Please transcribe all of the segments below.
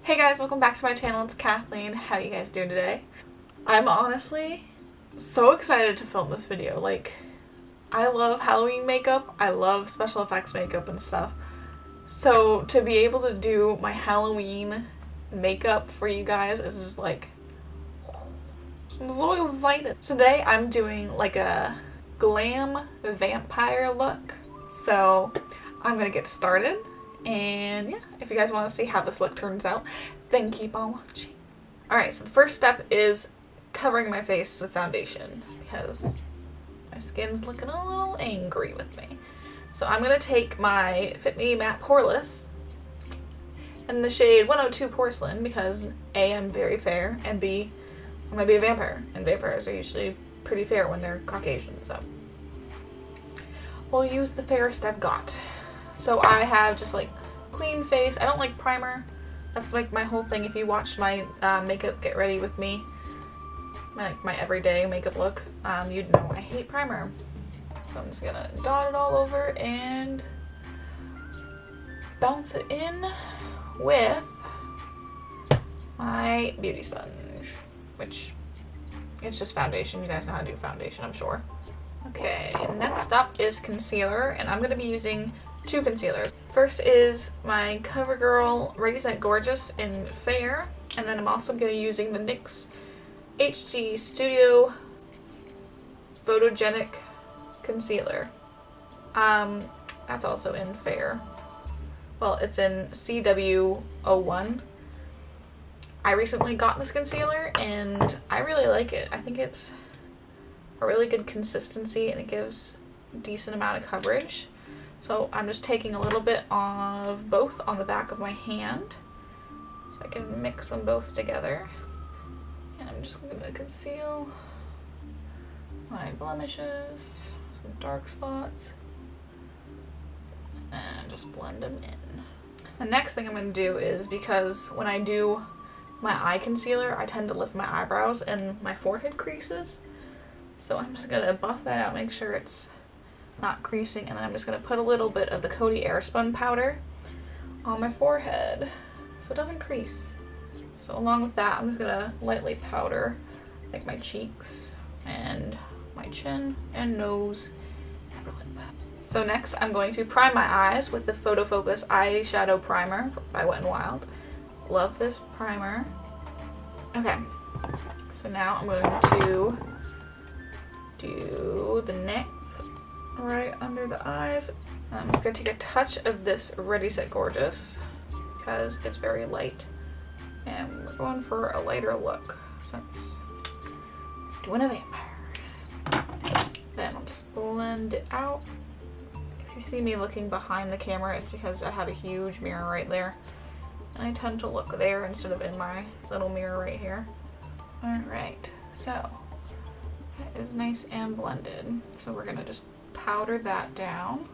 Hey guys, welcome back to my channel. It's Kathleen. How are you guys doing today? I'm honestly so excited to film this video. Like, I love Halloween makeup. I love special effects makeup and stuff. So to be able to do my Halloween makeup for you guys is just like, I'm so excited. Today I'm doing like a glam vampire look. So I'm gonna get started. And yeah, if you guys want to see how this look turns out, then keep on watching. Alright, so the first step is covering my face with foundation because my skin's looking a little angry with me. So I'm going to take my Fit Me Matte Poreless in the shade 102 Porcelain because A, I'm very fair, and B, I'm going to be a vampire, and vampires are usually pretty fair when they're Caucasian, so we'll use the fairest I've got. So I have just like clean face. I don't like primer. That's like my whole thing. If you watched my makeup get ready with me, my everyday makeup look, you'd know I hate primer. So I'm just gonna dot it all over and bounce it in with my beauty sponge, which it's just foundation. You guys know how to do foundation, I'm sure. Okay, next up is concealer, and I'm gonna be using two concealers. First is my Covergirl Ready Set Gorgeous in Fair, and then I'm also going to be using the NYX HG Studio Photogenic Concealer. That's also in Fair. Well, it's in CW01. I recently got this concealer and I really like it. I think it's a really good consistency and it gives a decent amount of coverage. So I'm just taking a little bit of both on the back of my hand so I can mix them both together. And I'm just going to conceal my blemishes, some dark spots, and just blend them in. The next thing I'm going to do is, because when I do my eye concealer, I tend to lift my eyebrows and my forehead creases. So I'm just going to buff that out, make sure it's not creasing, and then I'm just going to put a little bit of the Coty Airspun powder on my forehead so it doesn't crease. So along with that, I'm just going to lightly powder like my cheeks and my chin and nose and lip. So next I'm going to prime my eyes with the Photo Focus Eyeshadow Primer by Wet n Wild. Love this primer. Okay, so now I'm going to do the next right under the eyes. I'm just going to take a touch of this Ready Set Gorgeous because it's very light, and we're going for a lighter look since we're doing a vampire. Then I'll just blend it out. If you see me looking behind the camera, it's because I have a huge mirror right there and I tend to look there instead of in my little mirror right here. Alright, so that is nice and blended. So we're going to just powder that down.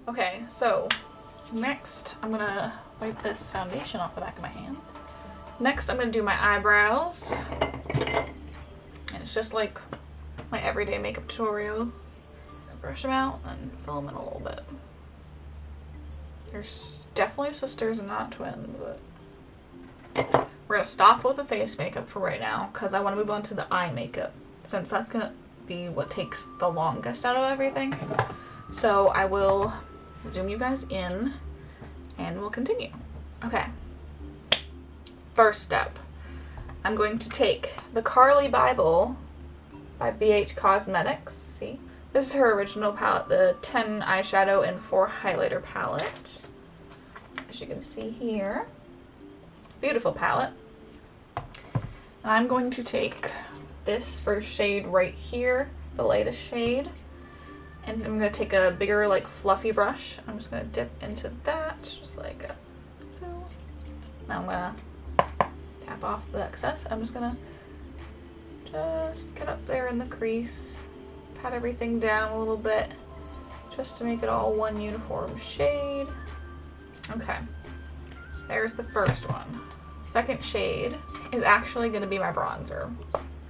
Okay, so next I'm gonna wipe this foundation off the back of my hand. Next I'm gonna do my eyebrows, and it's just like my everyday makeup tutorial. Brush them out and fill them in a little bit. They're definitely sisters and not twins, but we're gonna stop with the face makeup for right now because I want to move on to the eye makeup since that's gonna be what takes the longest out of everything. So I will zoom you guys in and we'll continue. Okay, first step, I'm going to take the Carli Bybel by BH Cosmetics. See, this is her original palette, the 10 eyeshadow and 4 highlighter palette, as you can see here. Beautiful palette. And I'm going to take this first shade right here, the lightest shade, and I'm going to take a bigger like fluffy brush. I'm just going to dip into that just like so. Now I'm going to tap off the excess. I'm just going to get up there in the crease, pat everything down a little bit just to make it all one uniform shade. Okay, there's the first one. Second shade is actually going to be my bronzer.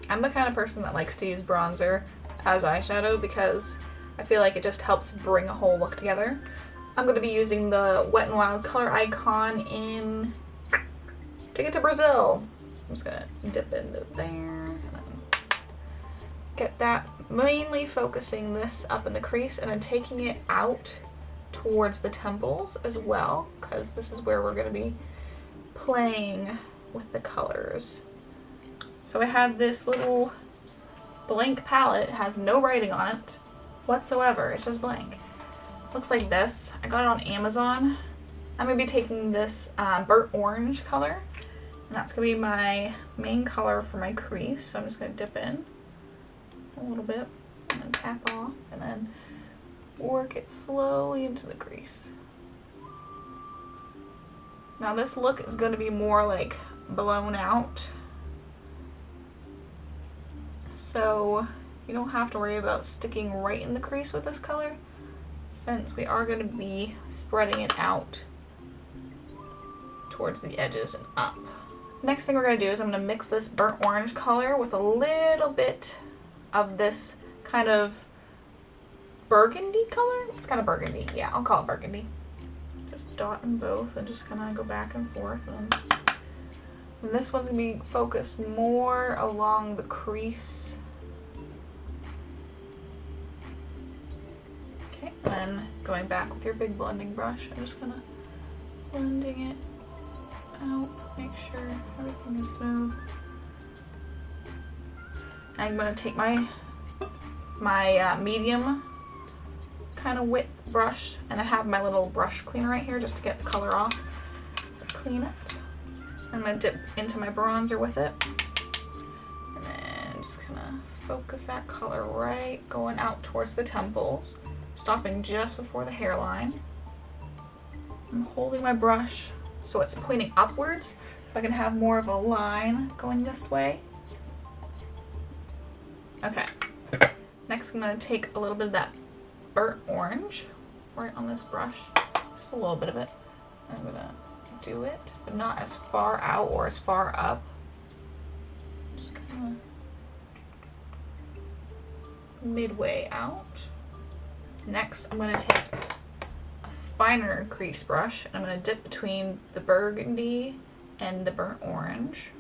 I'm the kind of person that likes to use bronzer as eyeshadow because I feel like it just helps bring a whole look together. I'm going to be using the Wet n Wild Color Icon in Take it to Brazil. I'm just gonna dip into there. And then get that, mainly focusing this up in the crease and then taking it out towards the temples as well, because this is where we're gonna be playing with the colors. So I have this little blank palette. It has no writing on it whatsoever. It's just blank. Looks like this. I got it on Amazon. I'm going to be taking this burnt orange color. And that's going to be my main color for my crease. So I'm just going to dip in a little bit and then tap off and then work it slowly into the crease. Now this look is going to be more like blown out. So you don't have to worry about sticking right in the crease with this color, since we are going to be spreading it out towards the edges and up. Next thing we're going to do is I'm going to mix this burnt orange color with a little bit of this kind of burgundy color. It's kind of burgundy. Yeah, I'll call it burgundy. Just dot in both and just kind of go back and forth. And this one's going to be focused more along the crease. Okay, and then going back with your big blending brush, I'm just going to blending it out, make sure everything is smooth. I'm going to take my medium kind of width brush, and I have my little brush cleaner right here just to get the color off. Clean it. I'm going to dip into my bronzer with it, and then just kind of focus that color right going out towards the temples, stopping just before the hairline. I'm holding my brush so it's pointing upwards so I can have more of a line going this way. Okay, next I'm going to take a little bit of that burnt orange right on this brush, just a little bit of it. I'm going to do it, but not as far out or as far up. Just kind of midway out. Next, I'm going to take a finer crease brush and I'm going to dip between the burgundy and the burnt orange.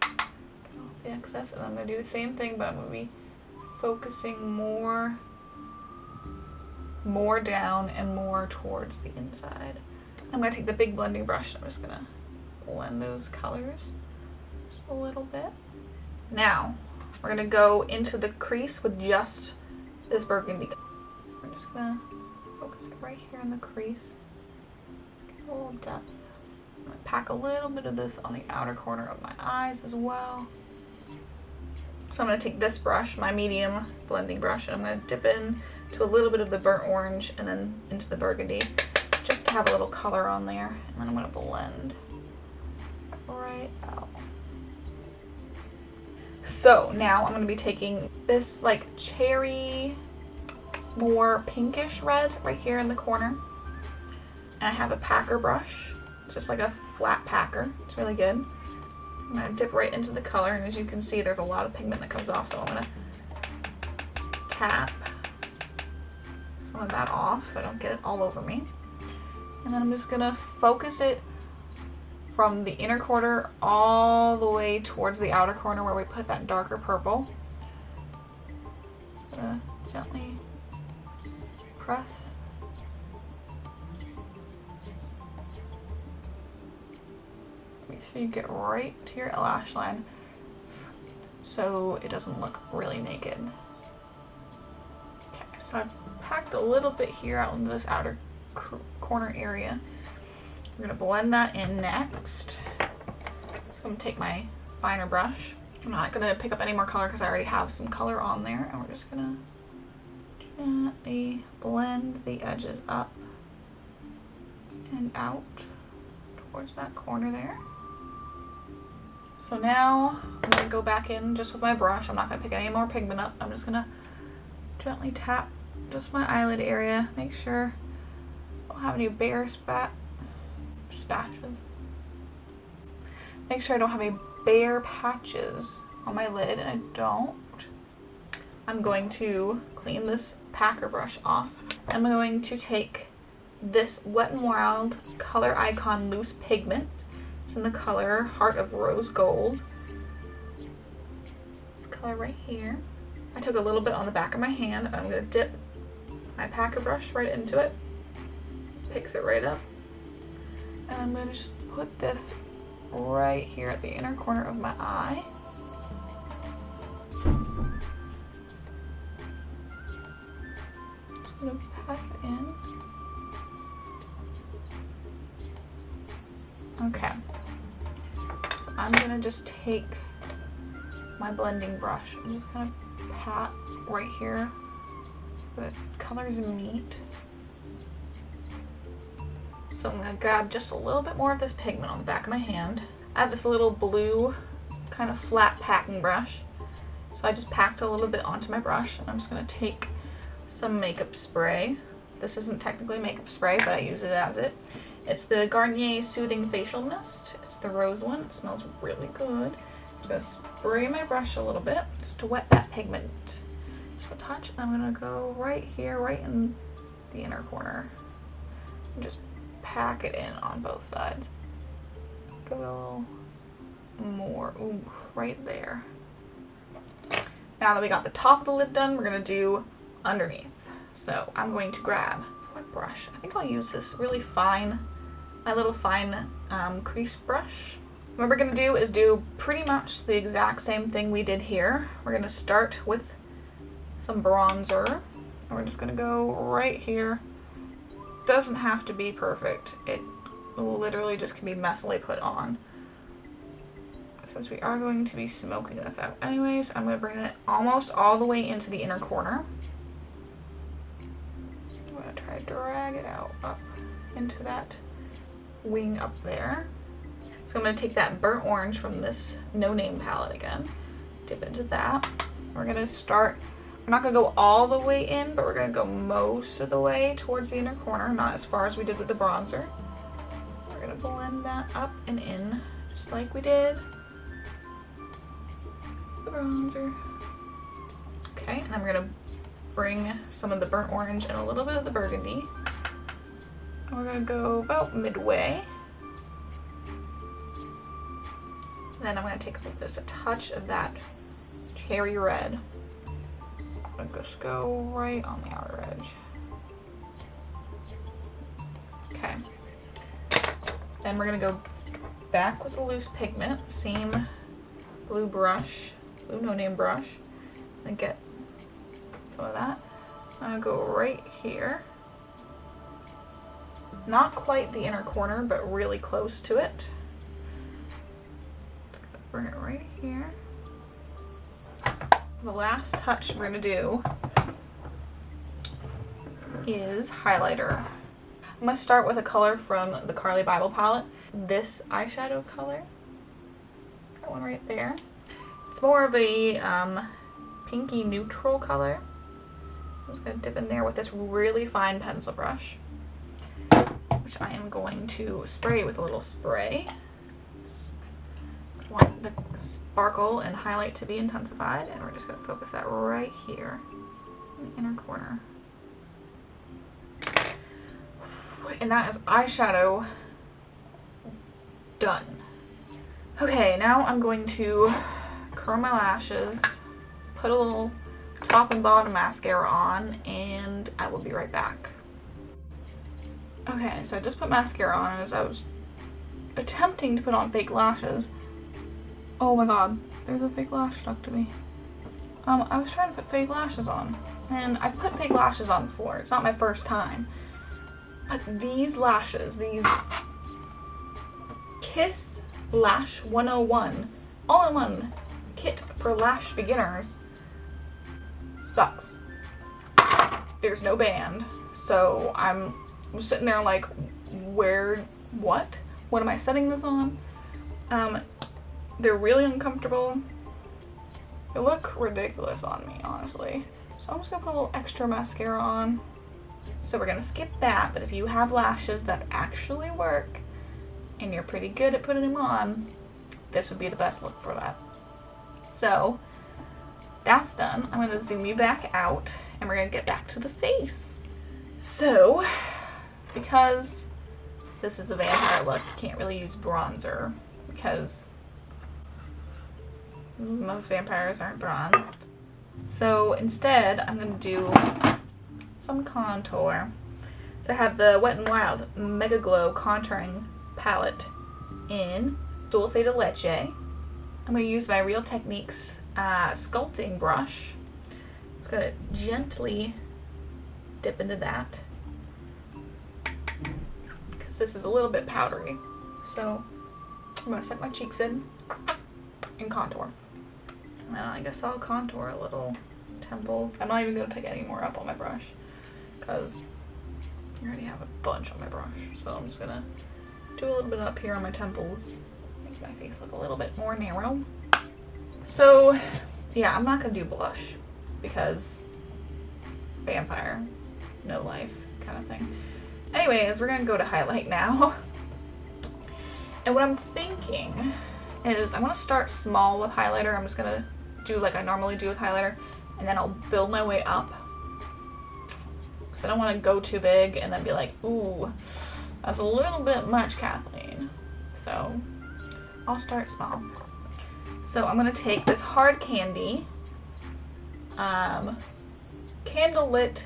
Get off the excess, and I'm going to do the same thing, but I'm going to be focusing more down and more towards the inside. I'm going to take the big blending brush and I'm just going to blend those colors just a little bit. Now, we're going to go into the crease with just this burgundy color. I'm just going to focus it right here in the crease. Get a little depth. I'm going to pack a little bit of this on the outer corner of my eyes as well. So I'm going to take this brush, my medium blending brush, and I'm going to dip in to a little bit of the burnt orange and then into the burgundy, just to have a little color on there, and then I'm going to blend right out. So now I'm going to be taking this like cherry, more pinkish red right here in the corner, and I have a packer brush. It's just like a flat packer. It's really good. I'm going to dip right into the color, and as you can see there's a lot of pigment that comes off, so I'm going to tap some of that off so I don't get it all over me. And then I'm just going to focus it from the inner corner all the way towards the outer corner where we put that darker purple. Just going to gently press. Make sure you get right to your lash line so it doesn't look really naked. Okay, so I've packed a little bit here out into this outer corner area. We're going to blend that in next. So I'm going to take my finer brush. I'm not going to pick up any more color because I already have some color on there, and we're just going to gently blend the edges up and out towards that corner there. So now I'm going to go back in just with my brush. I'm not going to pick any more pigment up. I'm just going to gently tap just my eyelid area. Make sure I don't have any bare spatches. Make sure I don't have any bare patches on my lid, and I don't. I'm going to clean this packer brush off. I'm going to take this Wet n Wild Color Icon Loose Pigment. It's in the color Heart of Rose Gold. This color right here. I took a little bit on the back of my hand and I'm going to dip my packer brush right into it. Picks it right up. And I'm going to just put this right here at the inner corner of my eye. Just going to pack it in. Okay. So I'm going to just take my blending brush and just kind of pat right here where the colors meet. So I'm going to grab just a little bit more of this pigment on the back of my hand. I have this little blue kind of flat packing brush. So I just packed a little bit onto my brush and I'm just going to take some makeup spray. This isn't technically makeup spray, but I use it as it. It's the Garnier Soothing Facial Mist. It's the rose one. It smells really good. I'm just going to spray my brush a little bit just to wet that pigment. Just a touch. And I'm going to go right here, right in the inner corner. And just pack it in on both sides. Go a little more. Ooh, right there. Now that we got the top of the lid done, we're going to do underneath. So I'm going to grab what brush? I think I'll use this really fine, my little fine crease brush. What we're going to do is do pretty much the exact same thing we did here. We're going to start with some bronzer. And we're just going to go right here. Doesn't have to be perfect. It literally just can be messily put on. Since we are going to be smoking this out anyways, I'm going to bring it almost all the way into the inner corner. I'm going to try to drag it out up into that wing up there. So I'm going to take that burnt orange from this No Name palette again, dip into that. We're going to start, we're not going to go all the way in, but we're going to go most of the way towards the inner corner, not as far as we did with the bronzer. We're going to blend that up and in, just like we did the bronzer. Okay, and then we're going to bring some of the burnt orange and a little bit of the burgundy. And we're going to go about midway. Then I'm going to take just a touch of that cherry red. I'm going to just go right on the outer edge. Okay. Then we're going to go back with a loose pigment, same blue brush, blue No Name brush, and get some of that. I'm going to go right here. Not quite the inner corner, but really close to it. Bring it right here. The last touch we're going to do is highlighter. I'm going to start with a color from the Carli Bybel palette. This eyeshadow color. That one right there. It's more of a pinky neutral color. I'm just going to dip in there with this really fine pencil brush, which I am going to spray with a little spray. I want the sparkle and highlight to be intensified, and we're just going to focus that right here in the inner corner. And that is eyeshadow done. Okay, now I'm going to curl my lashes, put a little top and bottom mascara on, and I will be right back. Okay, so I just put mascara on, and as I was attempting to put on fake lashes, oh my god, there's a fake lash stuck to me. I was trying to put fake lashes on, and I've put fake lashes on before. It's not my first time. But these lashes, these Kiss Lash 101 all-in-one kit for lash beginners, sucks. There's no band, so I'm sitting there like, what am I setting this on? They're really uncomfortable. They look ridiculous on me, honestly. So I'm just gonna put a little extra mascara on. So we're gonna skip that, but if you have lashes that actually work and you're pretty good at putting them on, this would be the best look for that. So that's done. I'm gonna zoom you back out and we're gonna get back to the face. So because this is a vampire look. You can't really use bronzer because most vampires aren't bronzed. So instead, I'm going to do some contour. So I have the Wet n Wild Megaglo contouring palette in Dulce de Leche. I'm going to use my Real Techniques sculpting brush. I'm just going to gently dip into that because this is a little bit powdery. So I'm going to set my cheeks in and contour. And then I guess I'll contour a little temples. I'm not even going to pick any more up on my brush because I already have a bunch on my brush. So I'm just going to do a little bit up here on my temples. Make my face look a little bit more narrow. So yeah, I'm not going to do blush because vampire, no life kind of thing. Anyways, we're going to go to highlight now. And what I'm thinking is I'm going to start small with highlighter. I'm just going to do like I normally do with highlighter, and then I'll build my way up. Because I don't want to go too big and then be like, ooh, that's a little bit much, Kathleen. So I'll start small. So I'm going to take this Hard Candy Candlelit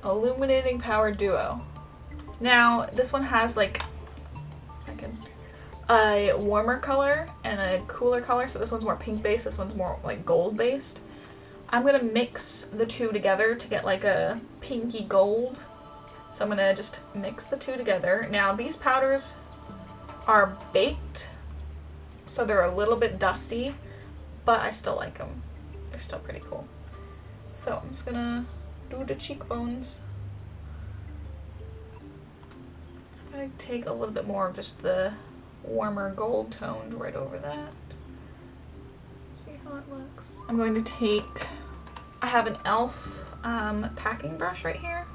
Illuminating Power Duo. Now this one has like a warmer color and a cooler color. So this one's more pink based, this one's more like gold based. I'm gonna mix the two together to get like a pinky gold. So I'm gonna just mix the two together. Now these powders are baked, so they're a little bit dusty, but I still like them. They're still pretty cool. So I'm just gonna do the cheekbones. I take a little bit more of just the warmer gold toned right over that. See how it looks. I'm going to take, I have an e.l.f. Packing brush right here.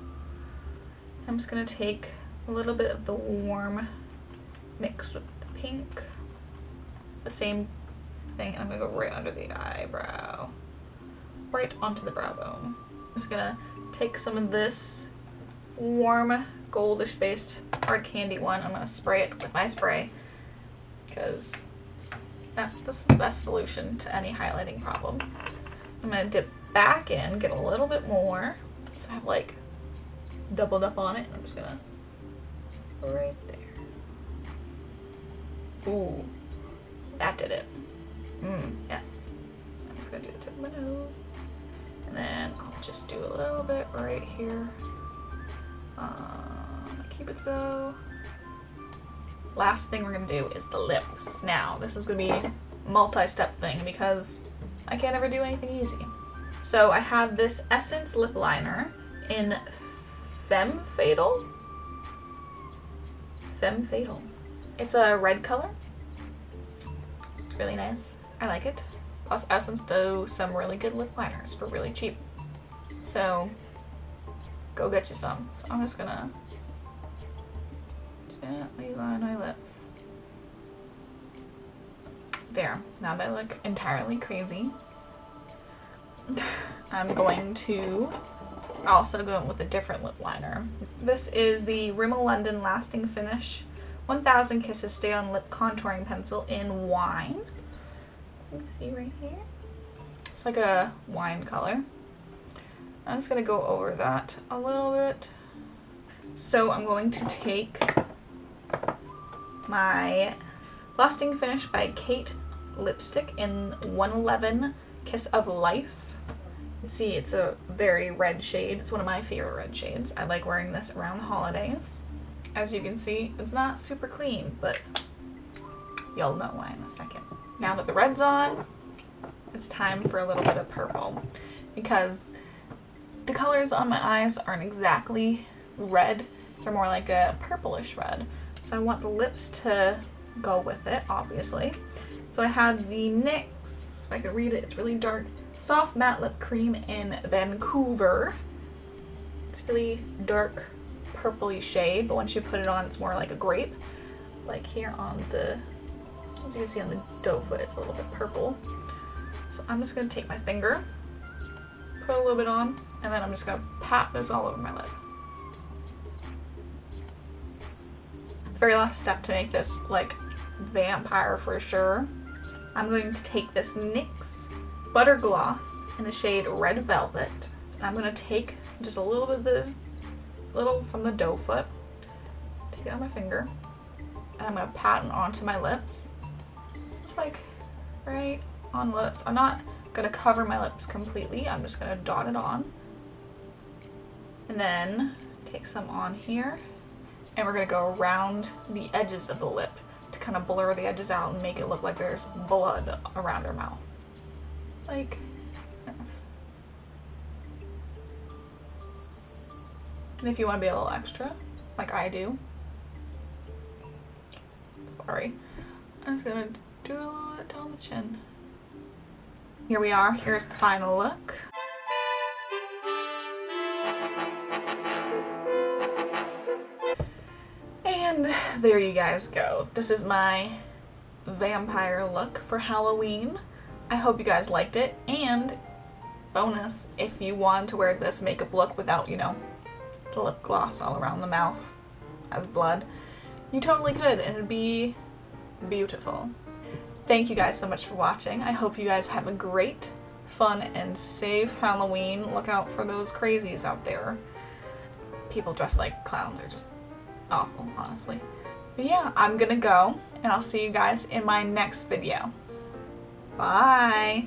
I'm just going to take a little bit of the warm mixed with the pink. The same thing. I'm going to go right under the eyebrow. Right onto the brow bone. I'm just going to take some of this warm goldish based Hard Candy one. I'm going to spray it with my spray because this is the best solution to any highlighting problem. I'm going to dip back in, get a little bit more, so I have like doubled up on it. I'm just going to right there. Ooh, that did it. Yes. I'm just going to do the tip of my nose. And then I'll just do a little bit right here. Keep it though. Last thing we're gonna do is the lips. Now, this is gonna be a multi-step thing because I can't ever do anything easy. So I have this Essence lip liner in Femme Fatal. Femme Fatal. It's a red color. It's really nice. I like it. Plus Essence do some really good lip liners for really cheap. So go get you some. So I'm just gonna gently line my lips. There. Now they look entirely crazy. I'm going to also go in with a different lip liner. This is the Rimmel London Lasting Finish 1000 Kisses Stay On Lip Contouring Pencil in Wine. You can see right here. It's like a wine color. I'm just gonna go over that a little bit. So I'm going to take my Lasting Finish by Kate lipstick in 111 Kiss of Life. See, it's a very red shade. It's one of my favorite red shades. I like wearing this around the holidays. As you can see, it's not super clean, but you'll know why in a second. Now that the red's on, it's time for a little bit of purple because the colors on my eyes aren't exactly red. They're more like a purplish red. So I want the lips to go with it, obviously. So I have the NYX, if I can read it, it's really dark, Soft Matte Lip Cream in Vancouver. It's really dark purpley shade, but once you put it on, it's more like a grape. Like here on the, as you can see on the doe foot, it's a little bit purple. So I'm just gonna take my finger, put a little bit on, and then I'm just gonna pat this all over my lip. very last step to make this like vampire for sure. I'm going to take this NYX Butter Gloss in the shade Red Velvet. I'm going to take just a little bit of from the doe foot, take it on my finger, and I'm going to pat it onto my lips. Just like right on lips. I'm not going to cover my lips completely. I'm just going to dot it on. And then take some on here. And we're going to go around the edges of the lip to kind of blur the edges out and make it look like there's blood around her mouth. Like this. And if you want to be a little extra, like I do, sorry, I'm just going to do a little bit down the chin. Here we are. Here's the final look. And there you guys go. This is my vampire look for Halloween. I hope you guys liked it. And bonus, if you want to wear this makeup look without, you know, the lip gloss all around the mouth as blood, you totally could, and it'd be beautiful. Thank you guys so much for watching. I hope you guys have a great, fun, and safe Halloween. Look out for those crazies out there. People dressed like clowns are just awful, honestly. But yeah, I'm gonna go, and I'll see you guys in my next video. Bye!